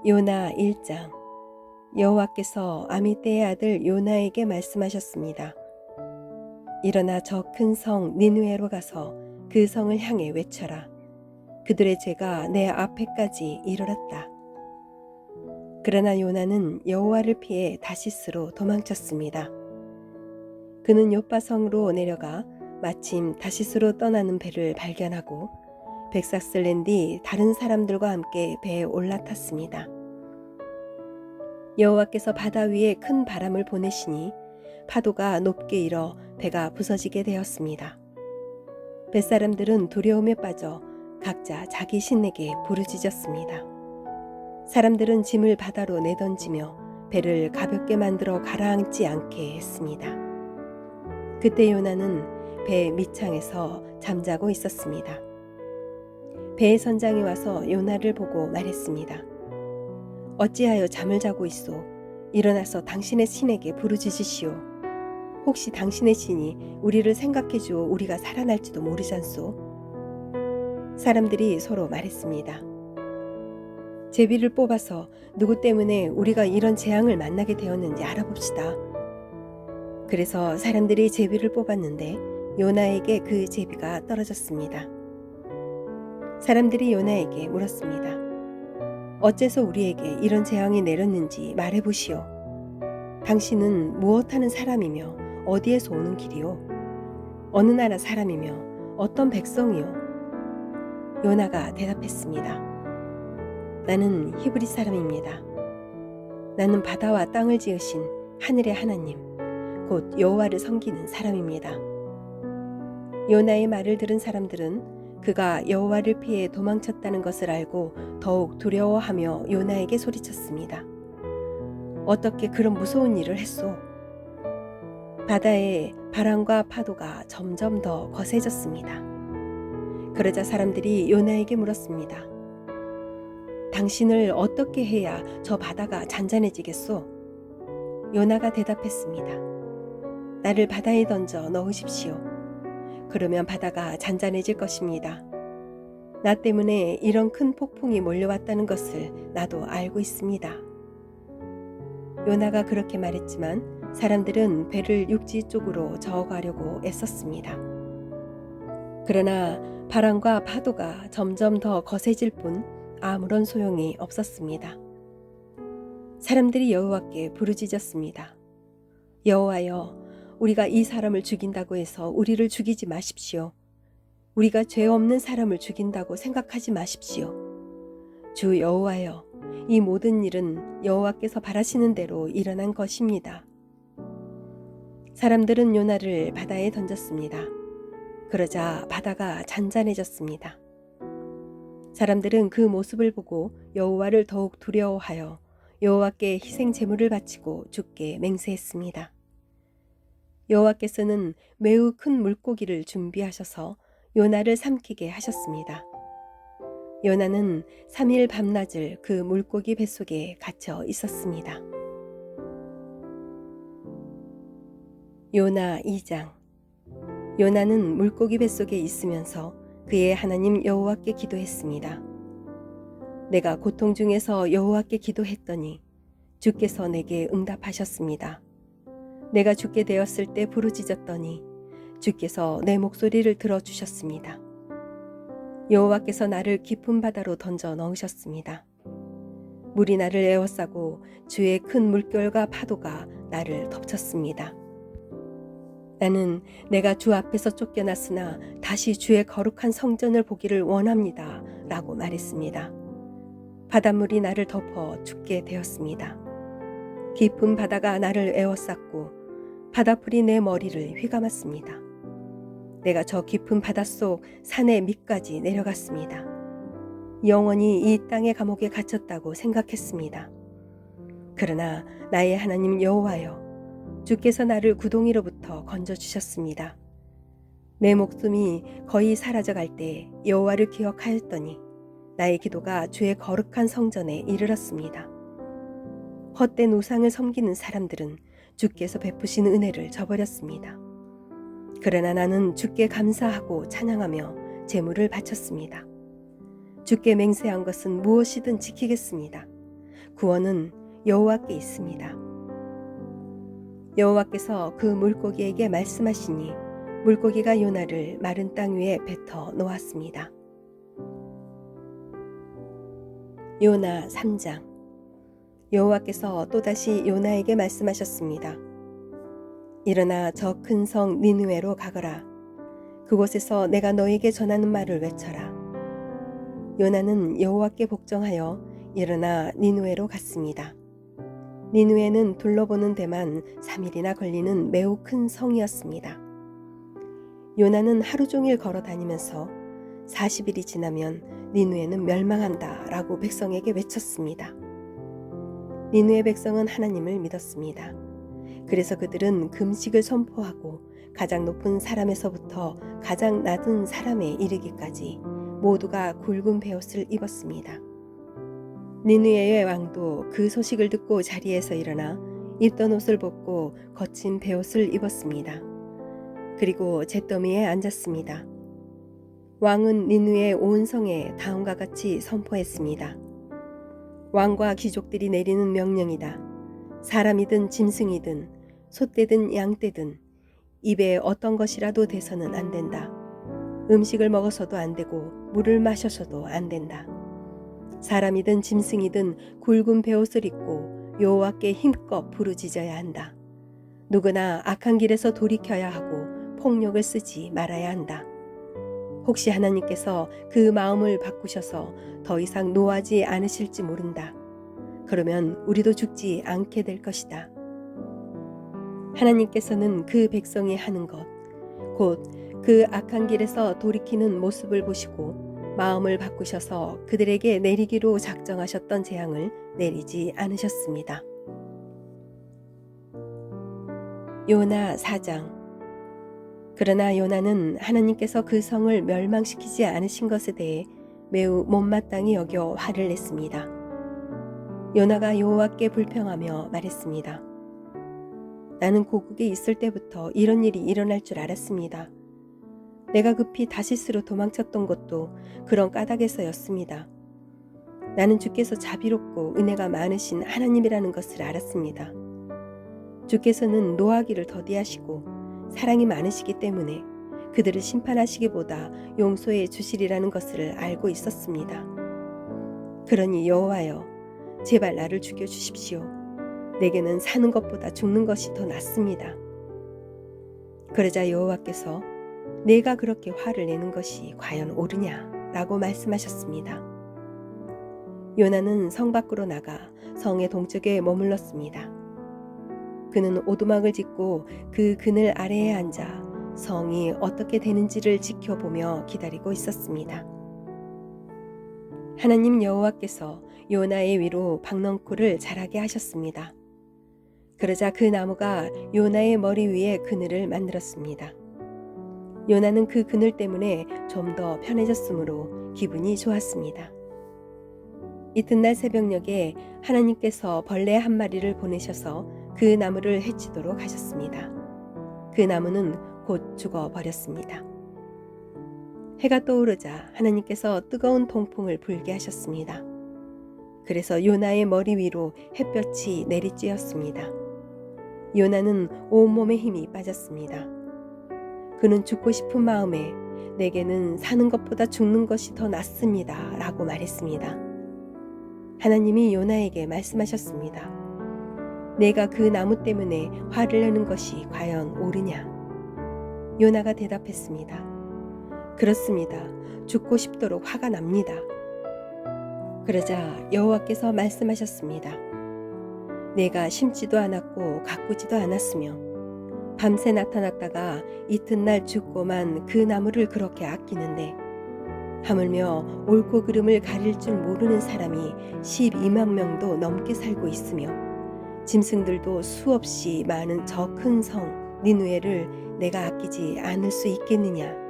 요나 1장. 여호와께서 아미떼의 아들 요나에게 말씀하셨습니다. 일어나 저 큰 성 니느웨로 가서 그 성을 향해 외쳐라. 그들의 죄가 내 앞에까지 이르렀다. 그러나 요나는 여호와를 피해 다시스로 도망쳤습니다. 그는 요빠성으로 내려가 마침 다시스로 떠나는 배를 발견하고 백삭을 낸 뒤 다른 사람들과 함께 배에 올라탔습니다. 여호와께서 바다 위에 큰 바람을 보내시니 파도가 높게 일어 배가 부서지게 되었습니다. 뱃사람들은 두려움에 빠져 각자 자기 신에게 부르짖었습니다. 사람들은 짐을 바다로 내던지며 배를 가볍게 만들어 가라앉지 않게 했습니다. 그때 요나는 배 밑창에서 잠자고 있었습니다. 배의 선장이 와서 요나를 보고 말했습니다. 어찌하여 잠을 자고 있소? 일어나서 당신의 신에게 부르짖으시오. 혹시 당신의 신이 우리를 생각해 주어 우리가 살아날지도 모르잖소. 사람들이 서로 말했습니다. 제비를 뽑아서 누구 때문에 우리가 이런 재앙을 만나게 되었는지 알아봅시다. 그래서 사람들이 제비를 뽑았는데 요나에게 그 제비가 떨어졌습니다. 사람들이 요나에게 물었습니다. 어째서 우리에게 이런 재앙이 내렸는지 말해보시오. 당신은 무엇하는 사람이며 어디에서 오는 길이오? 어느 나라 사람이며 어떤 백성이오? 요나가 대답했습니다. 나는 히브리 사람입니다. 나는 바다와 땅을 지으신 하늘의 하나님, 곧 여호와를 섬기는 사람입니다. 요나의 말을 들은 사람들은 그가 여호와를 피해 도망쳤다는 것을 알고 더욱 두려워하며 요나에게 소리쳤습니다. 어떻게 그런 무서운 일을 했소? 바다에 바람과 파도가 점점 더 거세졌습니다. 그러자 사람들이 요나에게 물었습니다. 당신을 어떻게 해야 저 바다가 잔잔해지겠소? 요나가 대답했습니다. 나를 바다에 던져 넣으십시오. 그러면 바다가 잔잔해질 것입니다. 나 때문에 이런 큰 폭풍이 몰려왔다는 것을 나도 알고 있습니다. 요나가 그렇게 말했지만 사람들은 배를 육지 쪽으로 저어가려고 애썼습니다. 그러나 바람과 파도가 점점 더 거세질 뿐 아무런 소용이 없었습니다. 사람들이 여호와께 부르짖었습니다. 여호와여, 우리가 이 사람을 죽인다고 해서 우리를 죽이지 마십시오. 우리가 죄 없는 사람을 죽인다고 생각하지 마십시오. 주 여호와여, 이 모든 일은 여호와께서 바라시는 대로 일어난 것입니다. 사람들은 요나를 바다에 던졌습니다. 그러자 바다가 잔잔해졌습니다. 사람들은 그 모습을 보고 여호와를 더욱 두려워하여 여호와께 희생 제물을 바치고 죽게 맹세했습니다. 여호와께서는 매우 큰 물고기를 준비하셔서 요나를 삼키게 하셨습니다. 요나는 3일 밤낮을 그 물고기 뱃속에 갇혀 있었습니다. 요나 2장. 요나는 물고기 뱃속에 있으면서 그의 하나님 여호와께 기도했습니다. 내가 고통 중에서 여호와께 기도했더니 주께서 내게 응답하셨습니다. 내가 죽게 되었을 때 부르짖었더니 주께서 내 목소리를 들어주셨습니다. 여호와께서 나를 깊은 바다로 던져 넣으셨습니다. 물이 나를 에워싸고 주의 큰 물결과 파도가 나를 덮쳤습니다. 나는 내가 주 앞에서 쫓겨났으나 다시 주의 거룩한 성전을 보기를 원합니다. 라고 말했습니다. 바닷물이 나를 덮어 죽게 되었습니다. 깊은 바다가 나를 에워쌌고 바닷불이 내 머리를 휘감았습니다. 내가 저 깊은 바닷속 산의 밑까지 내려갔습니다. 영원히 이 땅의 감옥에 갇혔다고 생각했습니다. 그러나 나의 하나님 여호와여, 주께서 나를 구덩이로부터 건져주셨습니다. 내 목숨이 거의 사라져갈 때 여호와를 기억하였더니 나의 기도가 주의 거룩한 성전에 이르렀습니다. 헛된 우상을 섬기는 사람들은 주께서 베푸신 은혜를 저버렸습니다. 그러나 나는 주께 감사하고 찬양하며 제물을 바쳤습니다. 주께 맹세한 것은 무엇이든 지키겠습니다. 구원은 여호와께 있습니다. 여호와께서 그 물고기에게 말씀하시니 물고기가 요나를 마른 땅 위에 뱉어 놓았습니다. 요나 3장. 여호와께서 또다시 요나에게 말씀하셨습니다. 일어나 저 큰 성 니느웨로 가거라. 그곳에서 내가 너에게 전하는 말을 외쳐라. 요나는 여호와께 복종하여 일어나 니느웨로 갔습니다. 니느웨는 둘러보는 데만 3일이나 걸리는 매우 큰 성이었습니다. 요나는 하루 종일 걸어 다니면서 40일이 지나면 니느웨는 멸망한다 라고 백성에게 외쳤습니다. 니느웨 백성은 하나님을 믿었습니다. 그래서 그들은 금식을 선포하고 가장 높은 사람에서부터 가장 낮은 사람에 이르기까지 모두가 굵은 베옷을 입었습니다. 니느웨의 왕도 그 소식을 듣고 자리에서 일어나 입던 옷을 벗고 거친 베옷을 입었습니다. 그리고 잿더미에 앉았습니다. 왕은 니느웨 온 성에 다음과 같이 선포했습니다. 왕과 귀족들이 내리는 명령이다. 사람이든 짐승이든 소떼든 양떼든 입에 어떤 것이라도 대서는 안 된다. 음식을 먹어서도 안 되고 물을 마셔서도 안 된다. 사람이든 짐승이든 굵은 베옷을 입고 여호와께 힘껏 부르짖어야 한다. 누구나 악한 길에서 돌이켜야 하고 폭력을 쓰지 말아야 한다. 혹시 하나님께서 그 마음을 바꾸셔서 더 이상 노하지 않으실지 모른다. 그러면 우리도 죽지 않게 될 것이다. 하나님께서는 그 백성이 하는 것, 곧 그 악한 길에서 돌이키는 모습을 보시고 마음을 바꾸셔서 그들에게 내리기로 작정하셨던 재앙을 내리지 않으셨습니다. 요나 4장. 그러나 요나는 하나님께서 그 성을 멸망시키지 않으신 것에 대해 매우 못마땅히 여겨 화를 냈습니다. 요나가 여호와께 불평하며 말했습니다. 나는 고국에 있을 때부터 이런 일이 일어날 줄 알았습니다. 내가 급히 다시스로 도망쳤던 것도 그런 까닭에서였습니다. 나는 주께서 자비롭고 은혜가 많으신 하나님이라는 것을 알았습니다. 주께서는 노하기를 더디하시고 사랑이 많으시기 때문에 그들을 심판하시기보다 용서해 주시리라는 것을 알고 있었습니다. 그러니 여호와여, 제발 나를 죽여주십시오. 내게는 사는 것보다 죽는 것이 더 낫습니다. 그러자 여호와께서 내가 그렇게 화를 내는 것이 과연 옳으냐? 라고 말씀하셨습니다. 요나는 성 밖으로 나가 성의 동쪽에 머물렀습니다. 그는 오두막을 짓고 그 그늘 아래에 앉아 성이 어떻게 되는지를 지켜보며 기다리고 있었습니다. 하나님 여호와께서 요나의 위로 박넝쿨을 자라게 하셨습니다. 그러자 그 나무가 요나의 머리 위에 그늘을 만들었습니다. 요나는 그 그늘 때문에 좀 더 편해졌으므로 기분이 좋았습니다. 이튿날 새벽녘에 하나님께서 벌레 한 마리를 보내셔서 그 나무를 해치도록 하셨습니다. 그 나무는 곧 죽어버렸습니다. 해가 떠오르자 하나님께서 뜨거운 동풍을 불게 하셨습니다. 그래서 요나의 머리 위로 햇볕이 내리쬐었습니다. 요나는 온몸에 힘이 빠졌습니다. 그는 죽고 싶은 마음에 내게는 사는 것보다 죽는 것이 더 낫습니다. 라고 말했습니다. 하나님이 요나에게 말씀하셨습니다. 내가 그 나무 때문에 화를 내는 것이 과연 옳으냐? 요나가 대답했습니다. 그렇습니다. 죽고 싶도록 화가 납니다. 그러자 여호와께서 말씀하셨습니다. 내가 심지도 않았고 가꾸지도 않았으며 밤새 나타났다가 이튿날 죽고만 그 나무를 그렇게 아끼는데 하물며 옳고 그름을 가릴 줄 모르는 사람이 12만 명도 넘게 살고 있으며 짐승들도 수없이 많은 저 큰 성 니느웨를 내가 아끼지 않을 수 있겠느냐?